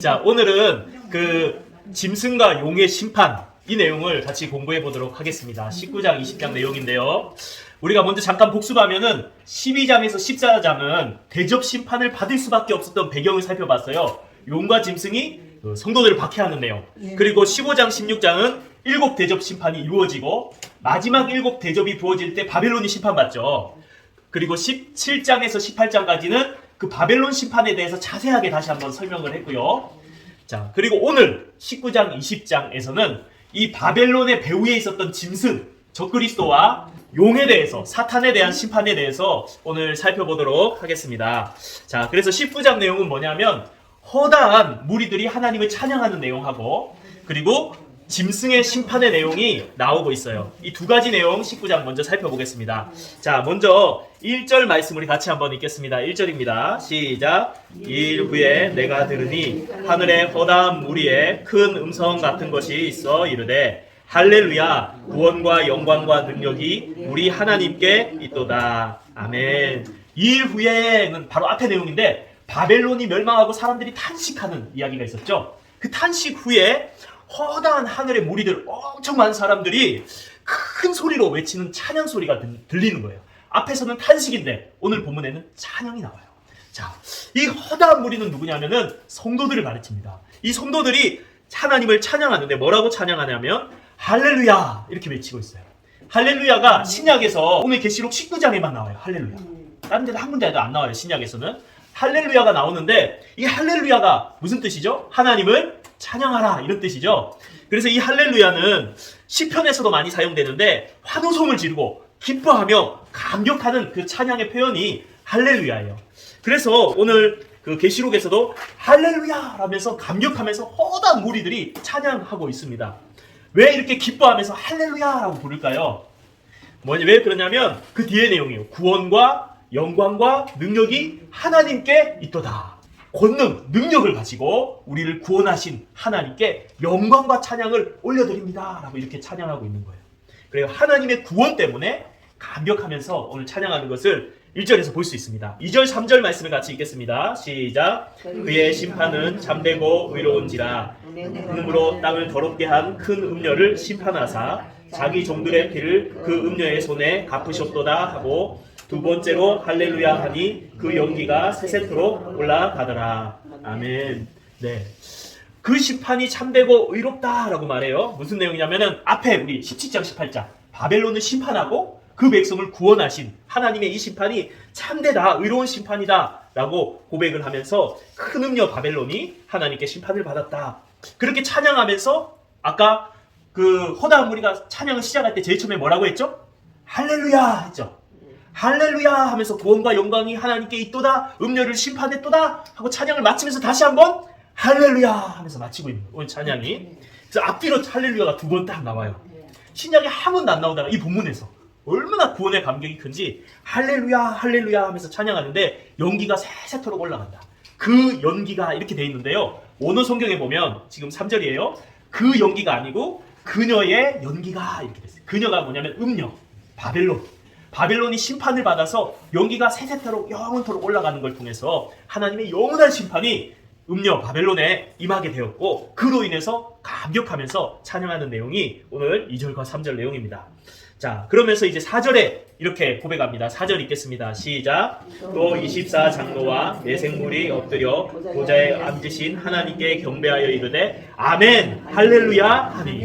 자, 오늘은 그 짐승과 용의 심판 이 내용을 같이 공부해 보도록 하겠습니다. 19장, 20장 내용인데요. 우리가 먼저 잠깐 복습하면은 12장에서 14장은 대접 심판을 받을 수밖에 없었던 배경을 살펴봤어요. 용과 짐승이 성도들을 박해하는 내용. 그리고 15장, 16장은 7 대접 심판이 이루어지고 마지막 7 대접이 부어질 때 바벨론이 심판받죠. 그리고 17장에서 18장까지는 그 바벨론 심판에 대해서 자세하게 다시 한번 설명을 했고요. 자, 그리고 오늘 19장, 20장에서는 이 바벨론의 배후에 있었던 짐승, 적그리스도와 용에 대해서, 사탄에 대한 심판에 대해서 오늘 살펴보도록 하겠습니다. 자, 그래서 19장 내용은 뭐냐면 허다한 무리들이 하나님을 찬양하는 내용하고 그리고 짐승의 심판의 내용이 나오고 있어요. 이 두 가지 내용 19장 먼저 살펴보겠습니다. 자, 먼저 1절 말씀 우리 같이 한번 읽겠습니다. 1절입니다. 시작. 이일 후에 내가 들으니 하늘에 허다한 무리의 큰 음성 같은 것이 있어 이르되 할렐루야 구원과 영광과 능력이 우리 하나님께 있도다. 아멘. 이일 후에는 바로 앞의 내용인데 바벨론이 멸망하고 사람들이 탄식하는 이야기가 있었죠. 그 탄식 후에 허다한 하늘의 무리들, 엄청 많은 사람들이 큰 소리로 외치는 찬양 소리가 들리는 거예요. 앞에서는 탄식인데 오늘 본문에는 찬양이 나와요. 자, 이 허다한 무리는 누구냐면은 성도들을 가르칩니다. 이 성도들이 하나님을 찬양하는데 뭐라고 찬양하냐면 할렐루야 이렇게 외치고 있어요. 할렐루야가 신약에서 오늘 계시록 19장에만 나와요. 할렐루야. 다른 데는 한 군데도 안 나와요. 신약에서는. 할렐루야가 나오는데 이 할렐루야가 무슨 뜻이죠? 하나님을 찬양하라 이런 뜻이죠. 그래서 이 할렐루야는 시편에서도 많이 사용되는데 환호성을 지르고 기뻐하며 감격하는 그 찬양의 표현이 할렐루야예요. 그래서 오늘 그 계시록에서도 할렐루야 라면서 감격하면서 허다한 무리들이 찬양하고 있습니다. 왜 이렇게 기뻐하면서 할렐루야라고 부를까요? 왜 그러냐면 그 뒤에 내용이에요. 구원과 영광과 능력이 하나님께 있도다. 권능, 능력을 가지고 우리를 구원하신 하나님께 영광과 찬양을 올려드립니다. 라고 이렇게 찬양하고 있는 거예요. 그래요. 하나님의 구원 때문에 감격하면서 오늘 찬양하는 것을 1절에서 볼 수 있습니다. 2절, 3절 말씀을 같이 읽겠습니다. 시작. 그의 심판은 참되고 의로운지라 음으로 땅을 더럽게 한 큰 음녀를 심판하사 자기 종들의 피를 그 음녀의 손에 갚으셨도다 하고 두 번째로 할렐루야 하니 그 연기가 세세토록 올라가더라. 아멘. 네. 그 심판이 참되고 의롭다라고 말해요. 무슨 내용이냐면은 앞에 우리 17장 18장 바벨론을 심판하고 그 백성을 구원하신 하나님의 이 심판이 참되다, 의로운 심판이다 라고 고백을 하면서 큰 음녀 바벨론이 하나님께 심판을 받았다. 그렇게 찬양하면서 아까 그 허다한 무리가 찬양을 시작할 때 제일 처음에 뭐라고 했죠? 할렐루야 했죠. 할렐루야 하면서 구원과 영광이 하나님께 있도다. 음녀를 심판했도다 하고 찬양을 마치면서 다시 한번 할렐루야 하면서 마치고 있는 오늘 찬양이. 그래서 앞뒤로 할렐루야가 두 번 딱 나와요. 신약에 한 번도 안 나오다가 이 본문에서 얼마나 구원의 감격이 큰지 할렐루야 할렐루야 하면서 찬양하는데 연기가 세세토록 올라간다. 그 연기가 이렇게 돼 있는데요. 원어 성경에 보면 지금 3절이에요. 그 연기가 아니고 그녀의 연기가 이렇게 됐어요. 그녀가 뭐냐면 음녀, 바벨론. 바벨론이 심판을 받아서 연기가 세세토록 영원토록 올라가는 걸 통해서 하나님의 영원한 심판이 음녀 바벨론에 임하게 되었고 그로 인해서 감격하면서 찬양하는 내용이 오늘 2절과 3절 내용입니다. 자, 그러면서 이제 4절에 이렇게 고백합니다. 4절 읽겠습니다. 시작. 또 24장로와 내생물이 엎드려 보좌에 앉으신 하나님께 경배하여 이르되 아멘 할렐루야 하니.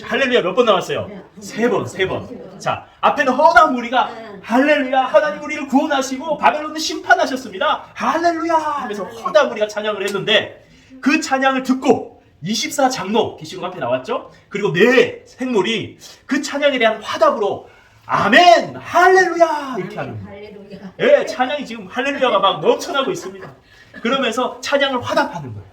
할렐루야 몇 번 나왔어요? 3번. 자, 앞에는 허다한 무리가 할렐루야 하나님 우리를 구원하시고 바벨론을 심판하셨습니다. 할렐루야 하면서 허다한 무리가 찬양을 했는데 그 찬양을 듣고 24장로 계시록 앞에 나왔죠? 그리고 네 생물이 그 찬양에 대한 화답으로 아멘 할렐루야 이렇게 하는 거예요. 네, 찬양이 지금 할렐루야가 막 넘쳐나고 있습니다. 그러면서 찬양을 화답하는 거예요.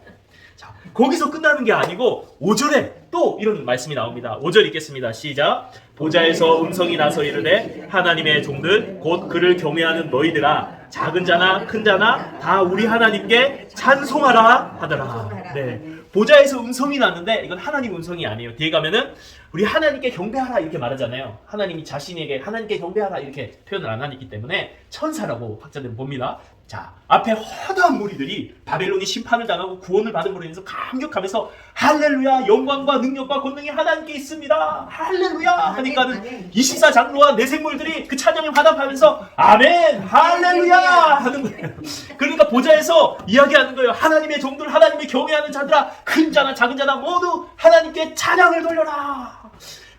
자, 거기서 끝나는 게 아니고 5절에 또 이런 말씀이 나옵니다. 5절 읽겠습니다. 시작. 보좌에서 음성이 나서 이르되 하나님의 종들 곧 그를 경외하는 너희들아 작은 자나 큰 자나 다 우리 하나님께 찬송하라 하더라. 네. 보좌에서 음성이 났는데 이건 하나님 음성이 아니에요. 뒤에 가면은 우리 하나님께 경배하라 이렇게 말하잖아요. 하나님이 자신에게 하나님께 경배하라 이렇게 표현을 안 하기 때문에 천사라고 학자들은 봅니다. 자, 앞에 허다한 무리들이 바벨론이 심판을 당하고 구원을 받은 무리에 대해서 감격하면서 할렐루야, 영광과 능력과 권능이 하나님께 있습니다. 할렐루야 하니까는 24장로와 내생물들이 그 찬양에 화답하면서 아멘, 할렐루야 하는 거예요. 그러니까 보좌에서 이야기하는 거예요. 하나님의 종들, 하나님의 경외하는 자들아, 큰 자나 작은 자나 모두 하나님께 찬양을 돌려라.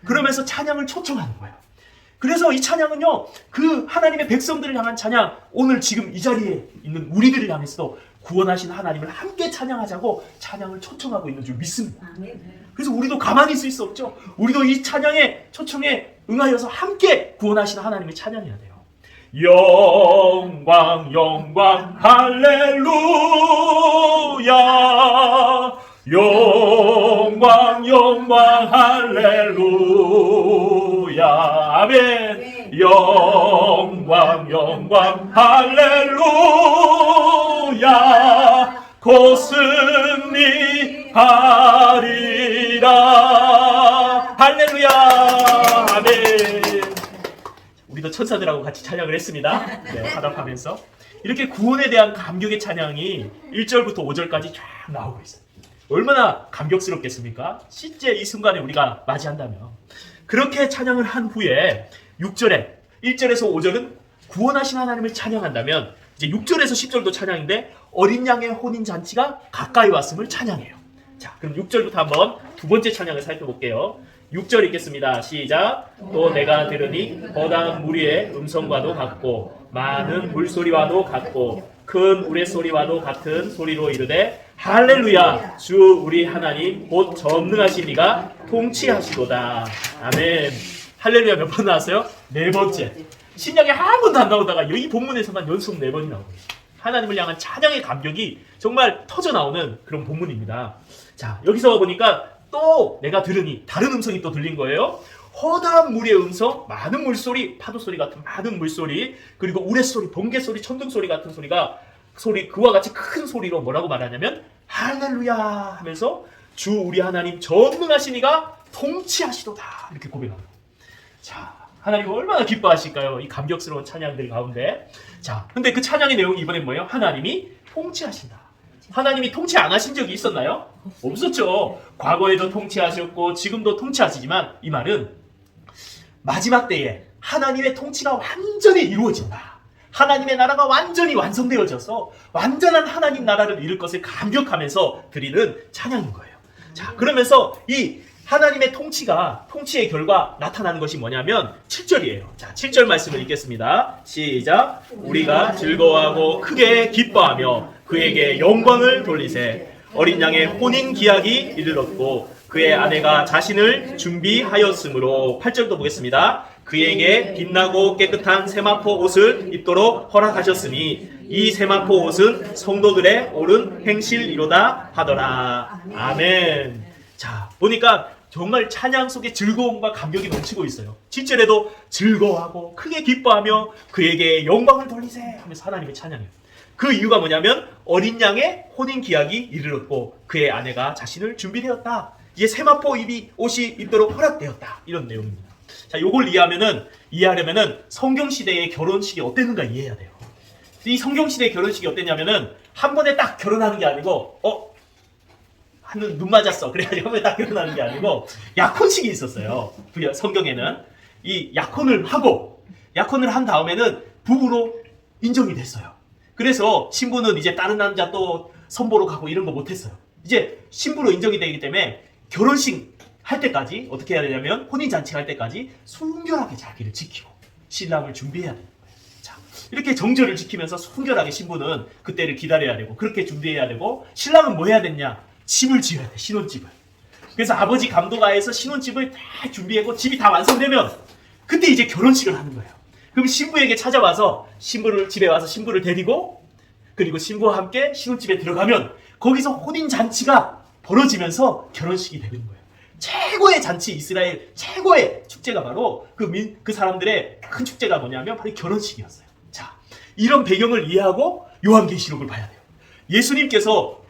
그러면서 찬양을 초청하는 거예요. 그래서 이 찬양은요, 그 하나님의 백성들을 향한 찬양, 오늘 지금 이 자리에 있는 우리들을 향해서도 구원하신 하나님을 함께 찬양하자고 찬양을 초청하고 있는 줄 믿습니다. 그래서 우리도 가만히 있을 수 없죠. 우리도 이 찬양의 초청에 응하여서 함께 구원하신 하나님을 찬양해야 돼요. 영광 영광 할렐루야, 영광 영광 할렐루야, 아멘. 영광 영광 할렐루야, 곧 승리하리라. 할렐루야, 아멘. 우리도 천사들하고 같이 찬양을 했습니다. 네, 화답하면서 이렇게 구원에 대한 감격의 찬양이 1절부터 5절까지 쫙 나오고 있어요. 얼마나 감격스럽겠습니까? 실제 이 순간에 우리가 맞이한다면. 그렇게 찬양을 한 후에 6절에 1절에서 5절은 구원하신 하나님을 찬양한다면, 이제 6절에서 10절도 찬양인데 어린 양의 혼인 잔치가 가까이 왔음을 찬양해요. 자, 그럼 6절부터 한번 두 번째 찬양을 살펴볼게요. 6절 읽겠습니다. 시작. 또 내가 들으니 거대한 무리의 음성과도 같고 많은 물소리와도 같고 큰 우레소리와도 같은 소리로 이르되 할렐루야, 주 우리 하나님 곧 전능하신 이가 통치하시도다. 아멘. 할렐루야 몇 번 나왔어요? 네 번째. 신약에 한 번도 안 나오다가 이 본문에서만 연속 네 번이 나오고 있어요. 하나님을 향한 찬양의 감격이 정말 터져 나오는 그런 본문입니다. 자, 여기서 보니까 또 내가 들으니 다른 음성이 또 들린 거예요. 허다한 물의 음성, 많은 물소리, 파도소리 같은 많은 물소리, 그리고 우레소리, 번개소리, 천둥소리 같은 소리, 그와 같이 큰 소리로 뭐라고 말하냐면 할렐루야 하면서 주 우리 하나님 전능하신 이가 통치하시도다, 이렇게 고백합니다. 자, 하나님 얼마나 기뻐하실까요? 이 감격스러운 찬양들 가운데. 자, 근데 그 찬양의 내용이 이번엔 뭐예요? 하나님이 통치하신다. 하나님이 통치 안 하신 적이 있었나요? 없었죠. 과거에도 통치하셨고 지금도 통치하시지만 이 말은 마지막 때에 하나님의 통치가 완전히 이루어진다. 하나님의 나라가 완전히 완성되어져서 완전한 하나님 나라를 이룰 것을 감격하면서 드리는 찬양인 거예요. 자, 그러면서 이 하나님의 통치의 결과 나타나는 것이 뭐냐면 7절이에요. 자, 7절 말씀을 읽겠습니다. 시작. 우리가 즐거워하고 크게 기뻐하며 그에게 영광을 돌리세. 어린 양의 혼인 기약이 이르렀고 그의 아내가 자신을 준비하였으므로. 8절도 보겠습니다. 그에게 빛나고 깨끗한 세마포 옷을 입도록 허락하셨으니 이 세마포 옷은 성도들의 옳은 행실이로다 하더라. 아멘. 자, 보니까 정말 찬양 속에 즐거움과 감격이 넘치고 있어요. 7절에도 즐거워하고 크게 기뻐하며 그에게 영광을 돌리세 하면서 하나님의 찬양해요. 그 이유가 뭐냐면 어린 양의 혼인 기약이 이르렀고 그의 아내가 자신을 준비되었다. 이제 세마포 옷이 입도록 허락되었다. 이런 내용입니다. 자, 요걸 이해하려면은 성경시대의 결혼식이 어땠는가 이해해야 돼요. 이 성경시대의 결혼식이 어땠냐면은 한 번에 딱 결혼하는 게 아니고 하는 눈 맞았어. 그래가지고 한 번에 딱 결혼하는 게 아니고 약혼식이 있었어요. 성경에는 이 약혼을 한 다음에는 부부로 인정이 됐어요. 그래서 신부는 이제 다른 남자 또 선보러 가고 이런 거 못했어요. 이제 신부로 인정이 되기 때문에 결혼식 할 때까지 어떻게 해야 되냐면 혼인잔치 할 때까지 순결하게 자기를 지키고 신랑을 준비해야 되는 거예요. 자, 이렇게 정절을 지키면서 순결하게 신부는 그때를 기다려야 되고 그렇게 준비해야 되고 신랑은 뭐 해야 되냐? 집을 지어야 돼. 신혼집을. 그래서 아버지 감독하에서 신혼집을 다 준비하고 집이 다 완성되면 그때 이제 결혼식을 하는 거예요. 그럼 신부에게 찾아와서 집에 와서 신부를 데리고 그리고 신부와 함께 신혼집에 들어가면 거기서 혼인잔치가 벌어지면서 결혼식이 되는 거예요. 최고의 잔치, 이스라엘 최고의 축제가 바로 그 사람들의 큰 축제가 뭐냐면 바로 결혼식이었어요. 자, 이런 배경을 이해하고 요한계시록을 봐야 돼요. 예수님께서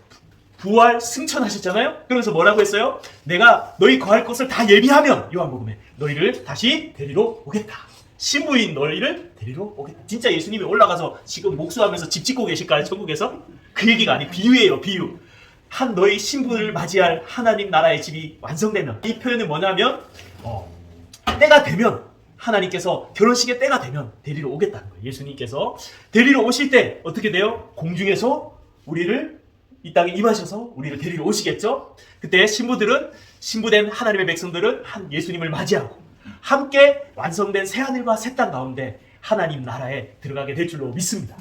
부활 승천하셨잖아요. 그러면서 뭐라고 했어요? 내가 너희 거할 곳을 다 예비하면 요한복음에 너희를 다시 데리러 오겠다. 신부인 너희를 데리러 오겠다. 진짜 예수님이 올라가서 지금 목수하면서 집 짓고 계실까요? 천국에서? 그 얘기가 아니 비유예요. 비유. 한 너희 신부를 맞이할 하나님 나라의 집이 완성되면, 이 표현은 뭐냐면 때가 되면, 하나님께서 결혼식의 때가 되면 데리러 오겠다는 거예요. 예수님께서 데리러 오실 때 어떻게 돼요? 공중에서 우리를 이 땅에 임하셔서 우리를 데리러 오시겠죠? 그때 신부된 하나님의 백성들은 한 예수님을 맞이하고 함께 완성된 새하늘과 새 땅 가운데 하나님 나라에 들어가게 될 줄로 믿습니다.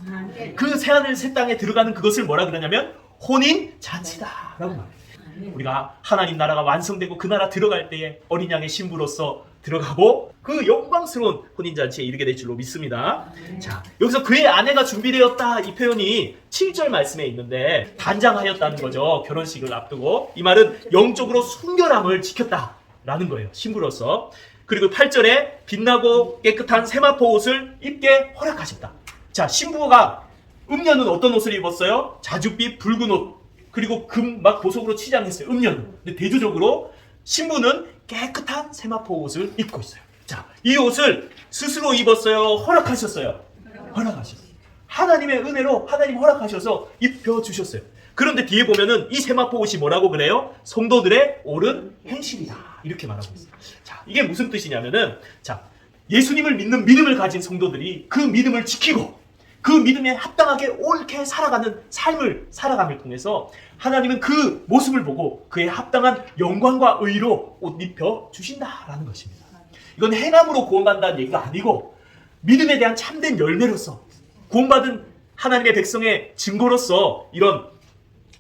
그 새하늘 새 땅에 들어가는 그것을 뭐라 그러냐면 혼인 잔치다라고 말해요. 우리가 하나님 나라가 완성되고 그 나라 들어갈 때에 어린 양의 신부로서 들어가고 그 영광스러운 혼인잔치에 이르게 될 줄로 믿습니다. 자, 여기서 그의 아내가 준비되었다 이 표현이 7절 말씀에 있는데 단장하였다는 거죠. 결혼식을 앞두고. 이 말은 영적으로 순결함을 지켰다라는 거예요. 신부로서. 그리고 8절에 빛나고 깨끗한 세마포 옷을 입게 허락하셨다. 자, 신부가 음녀는 어떤 옷을 입었어요? 자줏빛 붉은 옷, 그리고 금 막 보석으로 치장했어요. 음녀는. 근데 대조적으로 신부는 깨끗한 세마포 옷을 입고 있어요. 자, 이 옷을 스스로 입었어요? 허락하셨어요? 허락하셨어요. 하나님의 은혜로 하나님 허락하셔서 입혀주셨어요. 그런데 뒤에 보면은 이 세마포 옷이 뭐라고 그래요? 성도들의 옳은 행실이다. 이렇게 말하고 있어요. 자, 이게 무슨 뜻이냐면은, 자, 예수님을 믿는 믿음을 가진 성도들이 그 믿음을 지키고 그 믿음에 합당하게 옳게 살아가는 삶을 살아감을 통해서 하나님은 그 모습을 보고 그에 합당한 영광과 의로 옷 입혀 주신다라는 것입니다. 이건 행함으로 구원받는다는 얘기가 아니고 믿음에 대한 참된 열매로서 구원받은 하나님의 백성의 증거로서 이런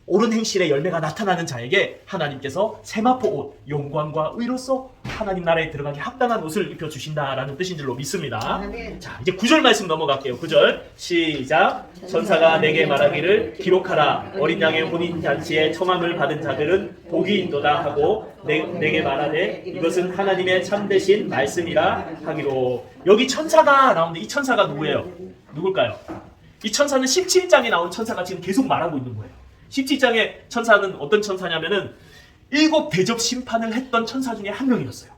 옳은 행실의 열매가 나타나는 자에게 하나님께서 세마포 옷, 영광과 의로서 하나님 나라에 들어가기 합당한 옷을 입혀주신다라는 뜻인 줄로 믿습니다. 자, 이제 9절 말씀 넘어갈게요. 9절 시작. 천사가 내게 말하기를 기록하라. 어린 양의 혼인잔치에 청함을 받은 자들은 복이 있도다 하고 내게 말하되 이것은 하나님의 참되신 말씀이라 하기로. 여기 천사가 나오는데 이 천사가 누구예요? 누굴까요? 이 천사는 17장에 나온 천사가 지금 계속 말하고 있는 거예요. 17장의 천사는 어떤 천사냐면은 7 대접 심판을 했던 천사 중에 한 명이었어요.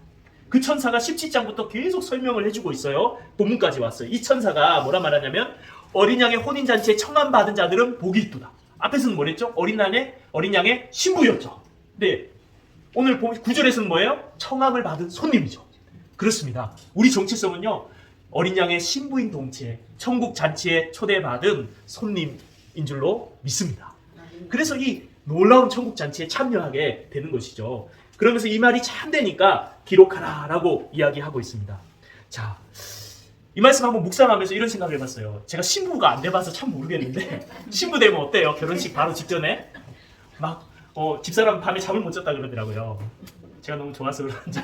그 천사가 17장부터 계속 설명을 해주고 있어요. 본문까지 왔어요. 이 천사가 뭐라 말하냐면 어린 양의 혼인잔치에 청함받은 자들은 복이 있도다. 앞에서는 뭐랬죠? 어린 양의 신부였죠. 근데 오늘 9절에서는 뭐예요? 청함을 받은 손님이죠. 그렇습니다. 우리 정체성은요, 어린 양의 신부인 동체에 천국 잔치에 초대받은 손님인 줄로 믿습니다. 그래서 이 놀라운 천국 잔치에 참여하게 되는 것이죠. 그러면서 이 말이 참되니까 기록하라 라고 이야기하고 있습니다. 자, 이 말씀 한번 묵상하면서 이런 생각을 해봤어요. 제가 신부가 안 돼봐서 참 모르겠는데 신부 되면 어때요? 결혼식 바로 직전에 막 집사람 밤에 잠을 못 잤다 그러더라고요. 제가 너무 좋아서 그런지.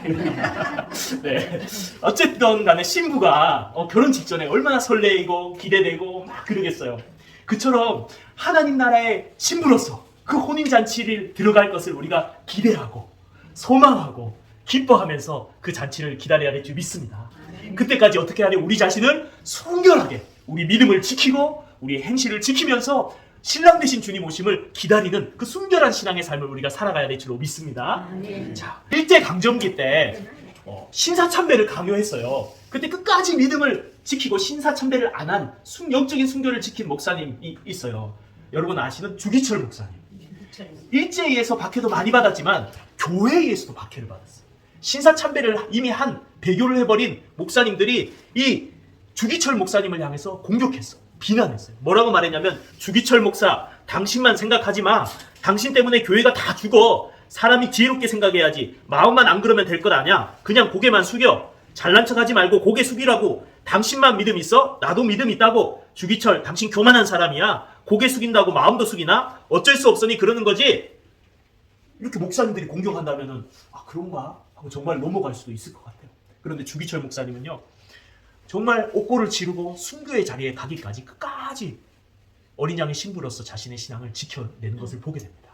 네. 어쨌든 간에 신부가 결혼 직전에 얼마나 설레이고 기대되고 막 그러겠어요. 그처럼 하나님 나라의 신부로서 그 혼인잔치를 들어갈 것을 우리가 기대하고 소망하고 기뻐하면서 그 잔치를 기다려야 될 줄 믿습니다. 그때까지 어떻게 하냐? 우리 자신을 순결하게 우리 믿음을 지키고 우리 행실을 지키면서 신랑 되신 주님 오심을 기다리는 그 순결한 신앙의 삶을 우리가 살아가야 될 줄로 믿습니다. 자, 일제강점기 때 신사참배를 강요했어요. 그때 끝까지 믿음을 지키고 신사참배를 안 한 영적인 순결을 지킨 목사님이 있어요. 여러분 아시는 주기철 목사님. 일제에 의해서 박해도 많이 받았지만 교회에 의해서도 박해를 받았어요. 신사참배를 이미 한 배교를 해버린 목사님들이 이 주기철 목사님을 향해서 공격했어. 비난했어요. 뭐라고 말했냐면 주기철 목사, 당신만 생각하지 마. 당신 때문에 교회가 다 죽어. 사람이 지혜롭게 생각해야지. 마음만 안 그러면 될 것 아냐. 그냥 고개만 숙여. 잘난 척하지 말고 고개 숙이라고. 당신만 믿음 있어? 나도 믿음 있다고. 주기철, 당신 교만한 사람이야. 고개 숙인다고 마음도 숙이나? 어쩔 수 없으니 그러는 거지. 이렇게 목사님들이 공격한다면은 그런가? 하고 정말 넘어갈 수도 있을 것 같아요. 그런데 주기철 목사님은요, 정말 옥고를 지르고 순교의 자리에 가기까지 끝까지 어린 양의 신부로서 자신의 신앙을 지켜내는 것을 보게 됩니다.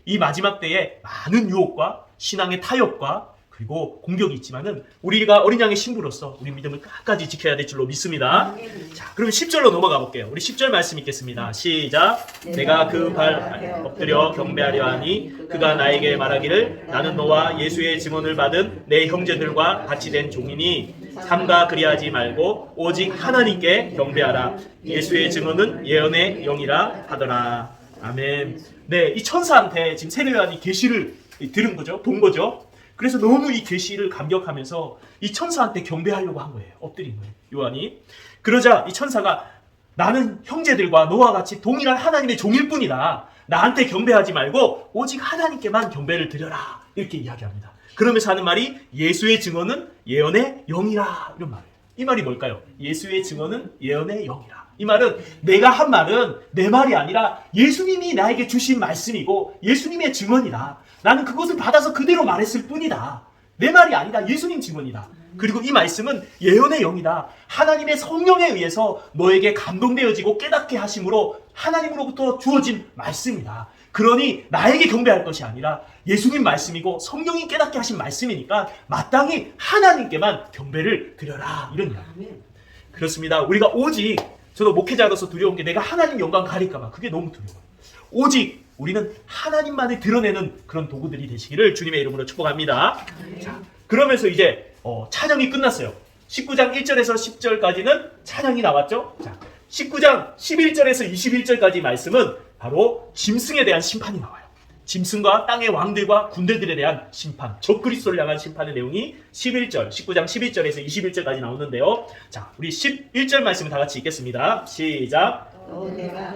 이 마지막 때에 많은 유혹과 신앙의 타협과 그리고 공격이 있지만은 우리가 어린 양의 신부로서 우리 믿음을 끝까지 지켜야 될 줄로 믿습니다. 자, 그럼 10절로 넘어가 볼게요. 우리 10절 말씀 읽겠습니다. 시작. 내가 그 발 엎드려 경배하려 하니 그가 나에게 말하기를 나는 너와 예수의 증언을 받은 내 형제들과 같이 된 종이니 삼가 그리하지 말고 오직 하나님께 경배하라. 예수의 증언은 예언의 영이라 하더라. 아멘. 네, 이 천사한테 지금 세례 요한이 계시를 들은 거죠. 본 거죠. 그래서 너무 이 계시를 감격하면서 이 천사한테 경배하려고 한 거예요. 엎드린 거예요. 요한이. 그러자 이 천사가 나는 형제들과 너와 같이 동일한 하나님의 종일 뿐이다. 나한테 경배하지 말고 오직 하나님께만 경배를 드려라. 이렇게 이야기합니다. 그러면서 하는 말이 예수의 증언은 예언의 영이라. 이런 말이에요. 이 말이 뭘까요? 예수의 증언은 예언의 영이라. 이 말은 내가 한 말은 내 말이 아니라 예수님이 나에게 주신 말씀이고 예수님의 증언이다. 나는 그것을 받아서 그대로 말했을 뿐이다. 내 말이 아니다. 예수님 증언이다. 그리고 이 말씀은 예언의 영이다. 하나님의 성령에 의해서 너에게 감동되어지고 깨닫게 하심으로 하나님으로부터 주어진 말씀이다. 그러니 나에게 경배할 것이 아니라 예수님 말씀이고 성령이 깨닫게 하신 말씀이니까 마땅히 하나님께만 경배를 드려라. 이런 이야기. 그렇습니다. 우리가 오직 저도 목회자로서 두려운 게 내가 하나님 영광 가릴까 봐 그게 너무 두려워요. 오직 우리는 하나님만을 드러내는 그런 도구들이 되시기를 주님의 이름으로 축복합니다. 자, 그러면서 이제 찬양이 끝났어요. 19장 1절에서 10절까지는 찬양이 나왔죠. 자, 19장 11절에서 21절까지 말씀은 바로 짐승에 대한 심판이 나와요. 짐승과 땅의 왕들과 군대들에 대한 심판, 적그리스도를 향한 심판의 내용이 11절, 19장 11절에서 21절까지 나오는데요. 자, 우리 11절 말씀을 다 같이 읽겠습니다. 시작.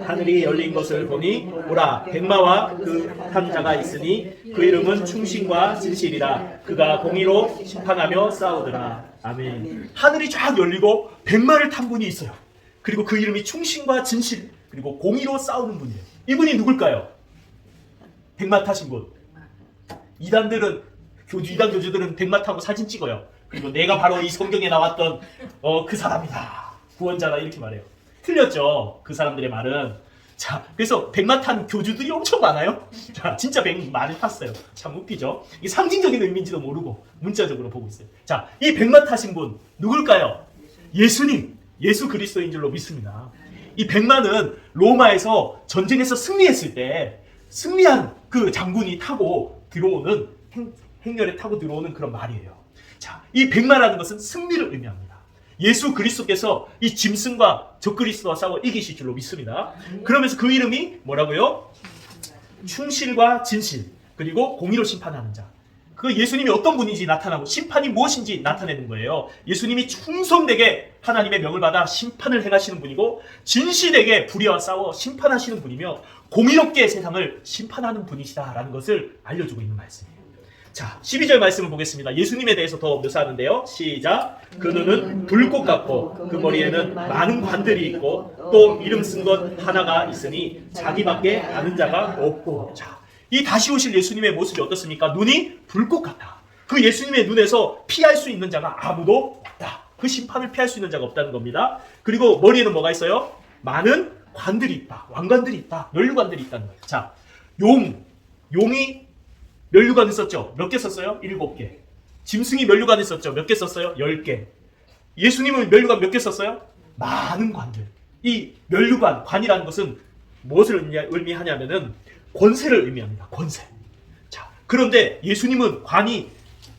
하늘이 열린 것을 보니 보라 백마와 그 탄 자가 있으니 그 이름은 충신과 진실이라. 그가 공의로 심판하며 싸우더라. 아멘. 하늘이 쫙 열리고 백마를 탄 분이 있어요. 그리고 그 이름이 충신과 진실 그리고 공의로 싸우는 분이에요. 이분이 누굴까요? 백마 타신 분. 이단 교주들은 백마 타고 사진 찍어요. 그리고 내가 바로 이 성경에 나왔던 그 사람이다. 구원자다. 이렇게 말해요. 틀렸죠. 그 사람들의 말은. 자, 그래서 백마 탄 교주들이 엄청 많아요. 자, 진짜 백마를 탔어요. 참 웃기죠. 이게 상징적인 의미인지도 모르고 문자적으로 보고 있어요. 자, 이 백마 타신 분 누굴까요? 예수님, 예수 그리스도인 줄로 믿습니다. 이 백마는 로마에서 전쟁에서 승리했을 때 승리한 그 장군이 타고 들어오는 행렬에 타고 들어오는 그런 말이에요. 자, 이 백마라는 것은 승리를 의미합니다. 예수 그리스도께서 이 짐승과 적그리스도와 싸워 이기실 줄로 믿습니다. 그러면서 그 이름이 뭐라고요? 충실과 진실 그리고 공의로 심판하는 자. 그 예수님이 어떤 분인지 나타나고 심판이 무엇인지 나타내는 거예요. 예수님이 충성되게 하나님의 명을 받아 심판을 행하시는 분이고 진실되게 불의와 싸워 심판하시는 분이며 공의롭게 세상을 심판하는 분이시다라는 것을 알려주고 있는 말씀이에요. 자, 12절 말씀을 보겠습니다. 예수님에 대해서 더 묘사하는데요. 시작. 그 눈은 불꽃 같고 그 머리에는 많은 관들이 있고 또 이름 쓴 것 하나가 있으니 자기밖에 아는 자가 없고. 자, 이 다시 오실 예수님의 모습이 어떻습니까? 눈이 불꽃 같다. 그 예수님의 눈에서 피할 수 있는 자가 아무도 없다. 그 심판을 피할 수 있는 자가 없다는 겁니다. 그리고 머리에는 뭐가 있어요? 많은 관들이 있다. 왕관들이 있다. 면류관들이 있다는 거예요. 자, 용이 면류관을 썼죠. 몇 개 썼어요? 7개. 짐승이 면류관을 썼죠. 몇 개 썼어요? 10개. 예수님은 면류관 몇 개 썼어요? 많은 관들. 이 면류관, 관이라는 것은 무엇을 의미하냐면은 권세를 의미합니다. 권세. 자, 그런데 예수님은 관이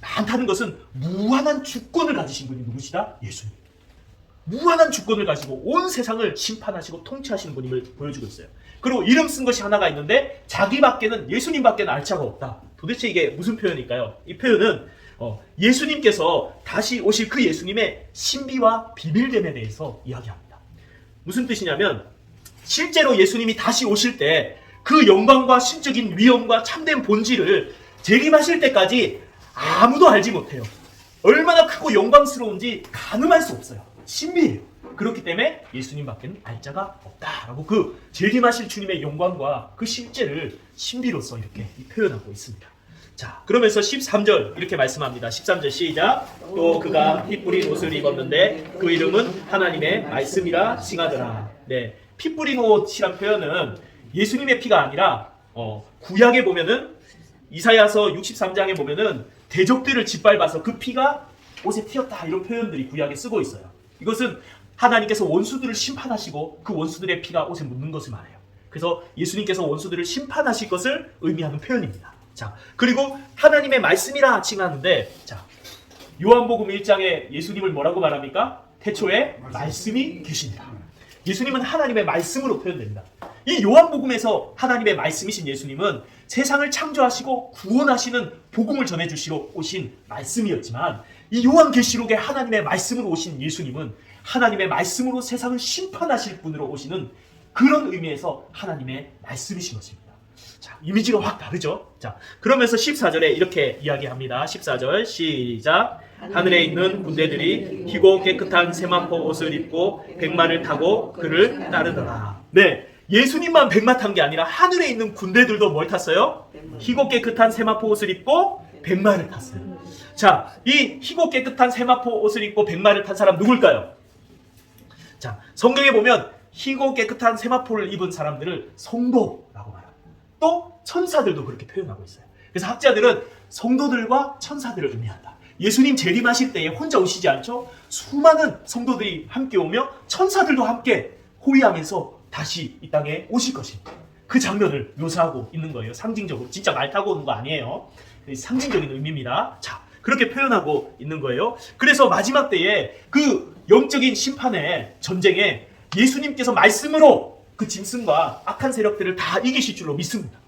많다는 것은 무한한 주권을 가지신 분이 누구시다? 예수님. 무한한 주권을 가지고 온 세상을 심판하시고 통치하시는 분임을 보여주고 있어요. 그리고 이름 쓴 것이 하나가 있는데 자기밖에는 예수님밖에는 알 자가 없다. 도대체 이게 무슨 표현일까요? 이 표현은 예수님께서 다시 오실 그 예수님의 신비와 비밀됨에 대해서 이야기합니다. 무슨 뜻이냐면 실제로 예수님이 다시 오실 때 그 영광과 신적인 위엄과 참된 본질을 재림하실 때까지 아무도 알지 못해요. 얼마나 크고 영광스러운지 가늠할 수 없어요. 신비해요. 그렇기 때문에 예수님밖에는 알 자가 없다라고 그 재림하실 주님의 영광과 그 실제를 신비로서 이렇게 표현하고 있습니다. 자, 그러면서 13절 이렇게 말씀합니다. 13절 시작. 또 그가 피 뿌린 옷을 입었는데 그 이름은 하나님의 말씀이라 칭하더라. 네, 피 뿌린 옷이란 표현은 예수님의 피가 아니라 구약에 보면은 이사야서 63장에 보면은 대적들을 짓밟아서 그 피가 옷에 튀었다 이런 표현들이 구약에 쓰고 있어요. 이것은 하나님께서 원수들을 심판하시고 그 원수들의 피가 옷에 묻는 것을 말해요. 그래서 예수님께서 원수들을 심판하실 것을 의미하는 표현입니다. 자, 그리고 하나님의 말씀이라 칭하는데, 자, 요한복음 1장에 예수님을 뭐라고 말합니까? 태초에 말씀이 계시니라. 예수님은 하나님의 말씀으로 표현됩니다. 이 요한복음에서 하나님의 말씀이신 예수님은 세상을 창조하시고 구원하시는 복음을 전해주시러 오신 말씀이었지만, 이 요한계시록에 하나님의 말씀으로 오신 예수님은 하나님의 말씀으로 세상을 심판하실 분으로 오시는 그런 의미에서 하나님의 말씀이신 것입니다. 자, 이미지가 확 다르죠? 자, 그러면서 14절에 이렇게 이야기합니다. 14절 시작. 하늘에 있는 군대들이 희고 깨끗한 세마포 옷을 입고 백마를 타고 그를 따르더라. 네, 예수님만 백마 탄 게 아니라 하늘에 있는 군대들도 뭘 탔어요? 희고 깨끗한 세마포 옷을 입고 백마를 탔어요. 자, 이 희고 깨끗한 세마포 옷을 입고 백마를 탄 사람 누굴까요? 자, 성경에 보면 희고 깨끗한 세마포를 입은 사람들을 성도라고 말합니다. 또 천사들도 그렇게 표현하고 있어요. 그래서 학자들은 성도들과 천사들을 의미한다. 예수님 재림하실 때에 혼자 오시지 않죠? 수많은 성도들이 함께 오며 천사들도 함께 호위하면서 다시 이 땅에 오실 것입니다. 그 장면을 묘사하고 있는 거예요. 상징적으로. 진짜 말 타고 오는 거 아니에요. 상징적인 의미입니다. 자, 그렇게 표현하고 있는 거예요. 그래서 마지막 때에 그 영적인 심판의 전쟁에 예수님께서 말씀으로 그 짐승과 악한 세력들을 다 이기실 줄로 믿습니다.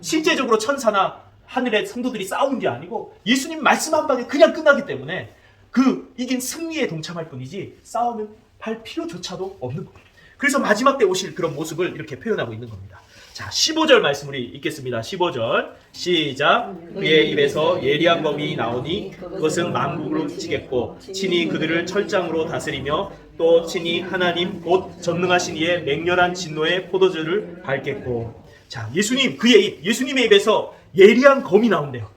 실제적으로 천사나 하늘의 성도들이 싸우는 게 아니고 예수님 말씀 한 방에 그냥 끝나기 때문에 그 이긴 승리에 동참할 뿐이지 싸움을 할 필요조차도 없는 거예요. 그래서 마지막 때 오실 그런 모습을 이렇게 표현하고 있는 겁니다. 자, 15절 말씀 우리 읽겠습니다. 15절 시작. 그의 입에서 예리한 검이 나오니 그것은 만국을 치겠고 친히 그들을 철장으로 다스리며 또 친히 하나님 곧 전능하신 이의 맹렬한 진노의 포도주를 밟겠고. 자, 예수님의 입에서 예리한 검이 나온대요.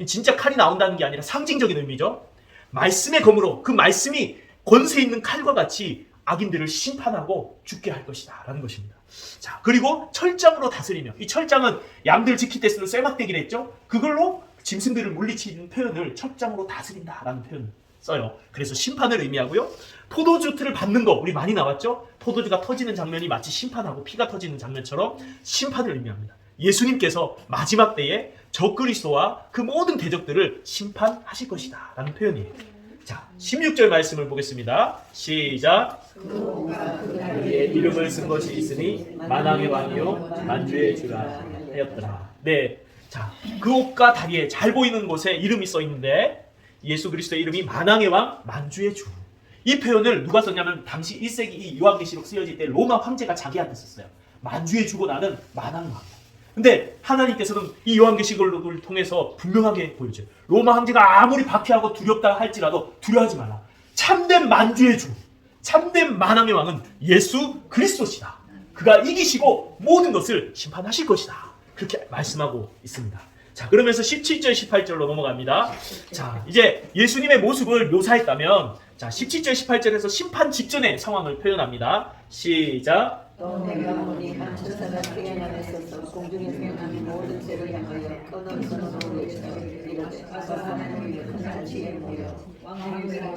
진짜 칼이 나온다는 게 아니라 상징적인 의미죠. 말씀의 검으로 그 말씀이 권세 있는 칼과 같이 악인들을 심판하고 죽게 할 것이다 라는 것입니다. 자, 그리고 철장으로 다스리며, 이 철장은 양들 지킬 때 쓰는 쇠막대기를 했죠. 그걸로 짐승들을 물리치는 표현을 철장으로 다스린다 라는 표현을 써요. 그래서 심판을 의미하고요. 포도주 틀을 받는 거 우리 많이 나왔죠. 포도주가 터지는 장면이 마치 심판하고 피가 터지는 장면처럼 심판을 의미합니다. 예수님께서 마지막 때에 적그리스도와 그 모든 대적들을 심판하실 것이다 라는 표현이에요. 자, 16절 말씀을 보겠습니다. 시작. 그의 이름을 쓴 것이 있으니 만왕의 왕이요 만주의 주라 하였더라. 네, 자, 그 옷과 다리에 잘 보이는 곳에 이름이 써 있는데 예수 그리스도의 이름이 만왕의 왕 만주의 주. 이 표현을 누가 썼냐면 당시 1세기 이 요한계시록 쓰여질 때 로마 황제가 자기한테 썼어요. 만주의 주고 나는 만왕의 왕. 근데 하나님께서는 이 요한계시록을 통해서 분명하게 보여줘요. 로마 황제가 아무리 박해하고 두렵다 할지라도 두려워하지 말라. 참된 만주의 주, 참된 만왕의 왕은 예수 그리스도시다. 그가 이기시고 모든 것을 심판하실 것이다. 그렇게 말씀하고 있습니다. 자, 그러면서 17절, 18절로 넘어갑니다. 자, 이제 예수님의 모습을 묘사했다면, 자, 17절, 18절에서 심판 직전의 상황을 표현합니다. 시작. 또 내가 보니 한 천사가 태양 안에 서서 공중에서 나는 모든 죄를 향하여 끊은 손으로 외치며 이르되 어서 하나님의 큰 잔치에 모여 왕들과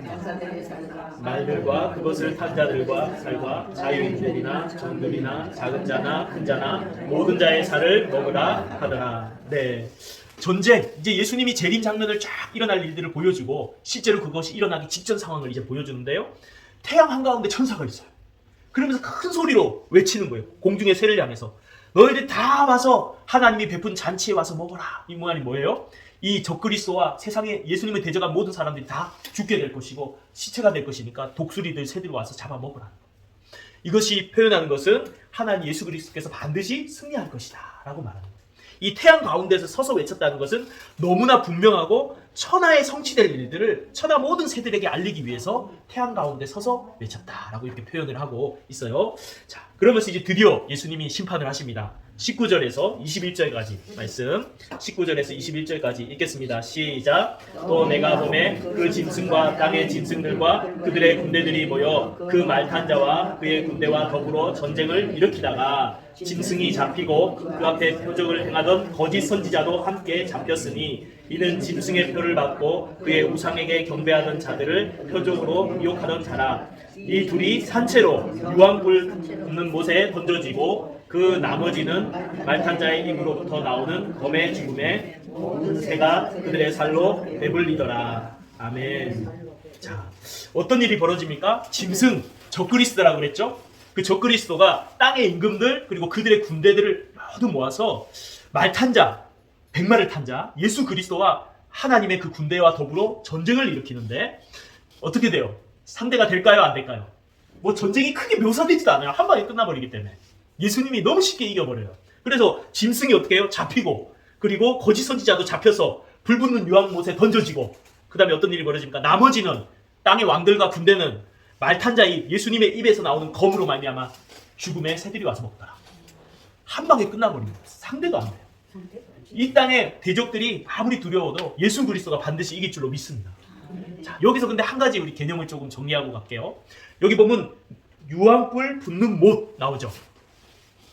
장사들의 살과 말들과 그것을 탄 자들과 살과 자유인들이나 종들이나 작은 자나 큰 자나 모든 자의 살을 먹으라 하더라. 네, 전쟁, 이제 예수님이 재림 장면을 쫙 일어날 일들을 보여주고 실제로 그것이 일어나기 직전 상황을 이제 보여주는데요. 태양 한가운데 천사가 있어요. 그러면서 큰 소리로 외치는 거예요. 공중의 새를 향해서. 너희들 다 와서 하나님이 베푼 잔치에 와서 먹어라. 이 말이 뭐예요? 이 적그리스도와 세상에 예수님을 대적한 모든 사람들이 다 죽게 될 것이고 시체가 될 것이니까 독수리들, 새들이 와서 잡아먹으라. 이것이 표현하는 것은 하나님 예수 그리스도께서 반드시 승리할 것이다 라고 말하는 거예요. 이 태양 가운데서 서서 외쳤다는 것은 너무나 분명하고 천하에 성취될 일들을 천하 모든 새들에게 알리기 위해서 태양 가운데 서서 외쳤다라고 이렇게 표현을 하고 있어요. 자, 그러면서 이제 드디어 예수님이 심판을 하십니다. 19절에서 21절까지 말씀, 19절에서 21절까지 읽겠습니다. 시작. 또 내가 보매 그 짐승과 땅의 짐승들과 그들의 군대들이 모여 그 말 탄 자와 그의 군대와 더불어 전쟁을 일으키다가 짐승이 잡히고 그 앞에 표적을 행하던 거짓 선지자도 함께 잡혔으니 이는 짐승의 표를 받고 그의 우상에게 경배하던 자들을 표적으로 미혹하던 자라. 이 둘이 산채로 유황불 붓는 못에 던져지고 그 나머지는 말탄 자의 입으로부터 나오는 검의 죽음에 모든 새가 그들의 살로 배불리더라. 아멘. 자, 어떤 일이 벌어집니까? 짐승, 적그리스도라고 그랬죠? 그 적그리스도가 땅의 임금들 그리고 그들의 군대들을 모두 모아서 말탄자, 백마를 탄 자, 예수 그리스도와 하나님의 그 군대와 더불어 전쟁을 일으키는데 어떻게 돼요? 상대가 될까요? 안 될까요? 뭐 전쟁이 크게 묘사되지도 않아요. 한 방에 끝나버리기 때문에. 예수님이 너무 쉽게 이겨버려요. 그래서 짐승이 어떻게 해요? 잡히고 그리고 거짓 선지자도 잡혀서 불붙는 유황못에 던져지고 그 다음에 어떤 일이 벌어집니까? 나머지는 땅의 왕들과 군대는 말탄 자의 예수님의 입에서 나오는 검으로 말미암아 죽음의 새들이 와서 먹더라. 한 방에 끝나버립니다. 상대도 안 돼요. 이 땅의 대적들이 아무리 두려워도 예수 그리스도가 반드시 이길 줄로 믿습니다. 자, 여기서 근데 한 가지 우리 개념을 조금 정리하고 갈게요. 여기 보면 유황불 붙는 못 나오죠.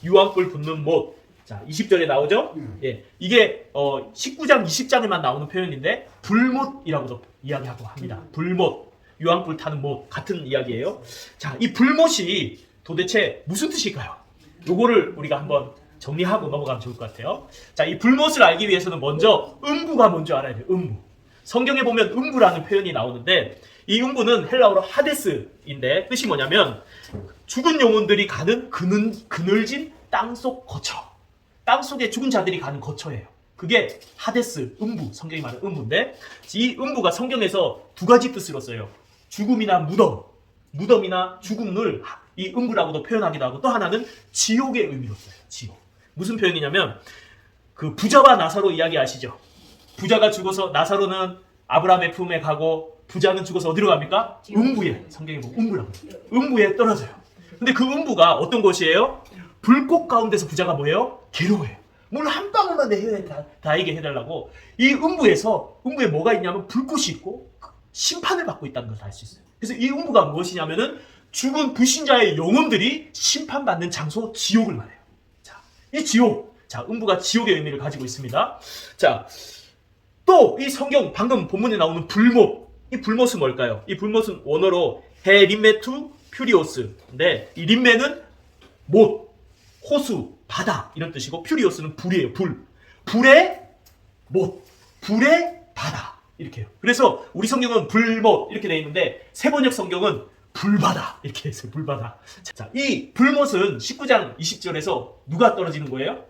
유황불 붙는 못. 자, 20절에 나오죠. 예, 이게 19장, 20장에만 나오는 표현인데 불못이라고도 이야기하고 합니다. 불못, 유황불 타는 못 같은 이야기예요. 자, 이 불못이 도대체 무슨 뜻일까요? 요거를 우리가 한번 정리하고 넘어가면 좋을 것 같아요. 자, 이 불못을 알기 위해서는 먼저 음부가 뭔지 알아야 돼요. 음부. 성경에 보면 음부라는 표현이 나오는데 이 음부는 헬라어로 하데스인데 뜻이 뭐냐면 죽은 영혼들이 가는 그늘진 땅속 거처. 땅속에 죽은 자들이 가는 거처예요. 그게 하데스, 음부, 성경이 말하는 음부인데 이 음부가 성경에서 두 가지 뜻으로 써요. 죽음이나 무덤, 무덤이나 죽음을 이 음부라고도 표현하기도 하고 또 하나는 지옥의 의미로 써요. 지옥. 무슨 표현이냐면 그 부자와 나사로 이야기 아시죠? 부자가 죽어서 나사로는 아브라함의 품에 가고 부자는 죽어서 어디로 갑니까? 음부에. 성경에 보면 음부라고 해요. 음부에 떨어져요. 근데 그 음부가 어떤 곳이에요? 불꽃 가운데서 부자가 뭐예요? 괴로워해요. 물 한 방울만 내 혀에 닿게 해달라고. 이 음부에 뭐가 있냐면 불꽃이 있고 심판을 받고 있다는 걸 알 수 있어요. 그래서 이 음부가 무엇이냐면은 죽은 불신자의 영혼들이 심판받는 장소 지옥을 말해요. 자, 이 지옥. 자, 음부가 지옥의 의미를 가지고 있습니다. 자, 또 이 성경 방금 본문에 나오는 불못. 이 불못은 뭘까요? 이 불못은 원어로 헤림메투 퓨리오스인데 이 림메는 못, 호수, 바다 이런 뜻이고 퓨리오스는 불이에요. 불. 불의 못, 불의 바다 이렇게 해요. 그래서 우리 성경은 불못 이렇게 돼 있는데 세번역 성경은 불바다 이렇게 했어요. 불바다. 자, 이 불못은 19장 20절에서 누가 떨어지는 거예요?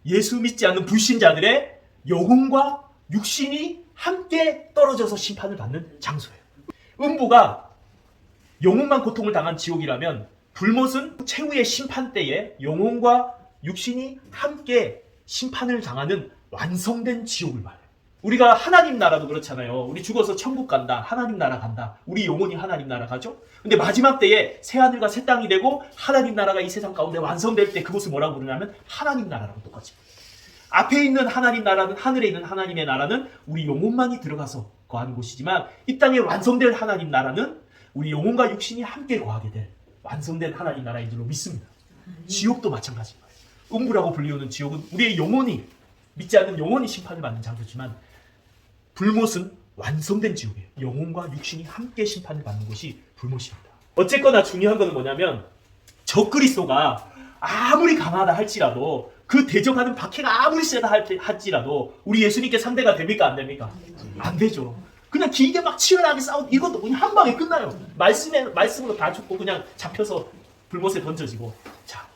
예수 믿지 않는 불신자들의 영혼과 육신이 함께 떨어져서 심판을 받는 장소예요. 음부가 영혼만 고통을 당한 지옥이라면 불못은 최후의 심판 때에 영혼과 육신이 함께 심판을 당하는 완성된 지옥을 말해요. 우리가 하나님 나라도 그렇잖아요. 우리 죽어서 천국 간다. 하나님 나라 간다. 우리 영혼이 하나님 나라 가죠. 근데 마지막 때에 새하늘과 새 땅이 되고 하나님 나라가 이 세상 가운데 완성될 때 그것을 뭐라고 부르냐면 하나님 나라라고 똑같이. 앞에 있는 하나님 나라는 하늘에 있는 하나님의 나라는 우리 영혼만이 들어가서 거하는 곳이지만 이 땅에 완성될 하나님 나라는 우리 영혼과 육신이 함께 거하게 될 완성된 하나님 나라인 줄로 믿습니다. 지옥도 마찬가지인 거예요. 음부라고 불리우는 지옥은 우리의 영혼이 믿지 않는 영혼이 심판을 받는 장소지만 불못은 완성된 지옥이에요. 영혼과 육신이 함께 심판을 받는 곳이 불못입니다. 어쨌거나 중요한 것은 뭐냐면 적그리스도가 아무리 강하다 할지라도 그 대적하는 박해가 아무리 세다 할지라도 우리 예수님께 상대가 됩니까? 안 됩니까? 안 되죠. 그냥 길게 막 치열하게 싸우고 이것도 그냥 한 방에 끝나요. 말씀으로 다 죽고 그냥 잡혀서 불못에 던져지고. 자,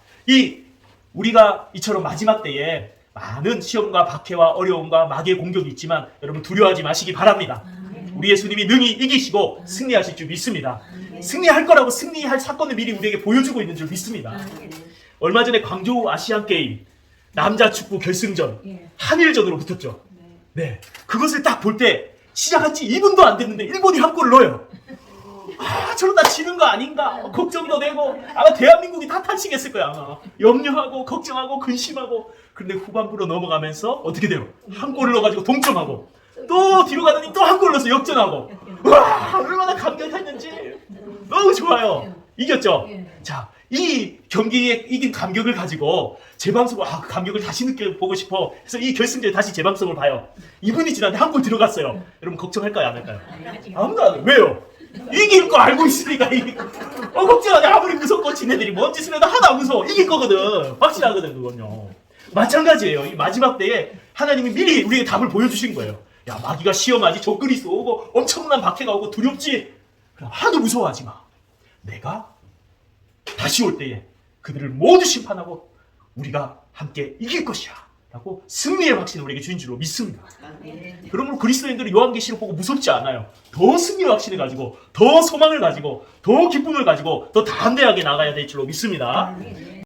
우리가 이처럼 마지막 때에 많은 시험과 박해와 어려움과 마귀의 공격이 있지만 여러분 두려워하지 마시기 바랍니다. 우리 예수님이 능히 이기시고 승리하실 줄 믿습니다. 승리할 거라고 승리할 사건을 미리 우리에게 보여주고 있는 줄 믿습니다. 얼마 전에 광저우 아시안게임 남자 축구 결승전 한일전으로 붙었죠. 네, 그것을 딱 볼 때 시작한 지 2분도 안 됐는데 일본이 한 골을 넣어요. 아, 저러다 지는 거 아닌가 걱정도 되고 아마 대한민국이 다 탄식했을 거야. 아마 염려하고 걱정하고 근심하고. 근데 후반부로 넘어가면서 어떻게 돼요? 한 골을 넣어가지고 동점하고 또 뒤로 가더니 또 한 골 넣어서 역전하고. 와, 얼마나 감격했는지. 너무 좋아요. 이겼죠? 자, 이 경기에 이긴 감격을 가지고 재방송을 그 감격을 다시 느껴보고 싶어 해서 이 결승전에 다시 재방송을 봐요. 2분이 지났는데 한 골 들어갔어요. 여러분 걱정할까요 안 할까요? 아무도 안 해요. 왜요? 이길 거 알고 있으니까 걱정하네. 아무리 무섭고 지네들이 뭔 짓을 해도 하나도 안 무서워. 이길 거거든. 확실하거든 그건요. 마찬가지예요. 이 마지막 때에 하나님이 미리 우리에게 답을 보여주신 거예요. 야, 마귀가 시험하지, 적그리스도 오고 엄청난 박해가 오고 두렵지. 하나도 무서워하지 마. 내가 다시 올 때에 그들을 모두 심판하고 우리가 함께 이길 것이야 라고 승리의 확신을 우리에게 주신 줄로 믿습니다. 그러므로 그리스도인들은 요한계시를 보고 무섭지 않아요. 더 승리의 확신을 가지고 더 소망을 가지고 더 기쁨을 가지고 더 담대하게 나가야 될 줄로 믿습니다.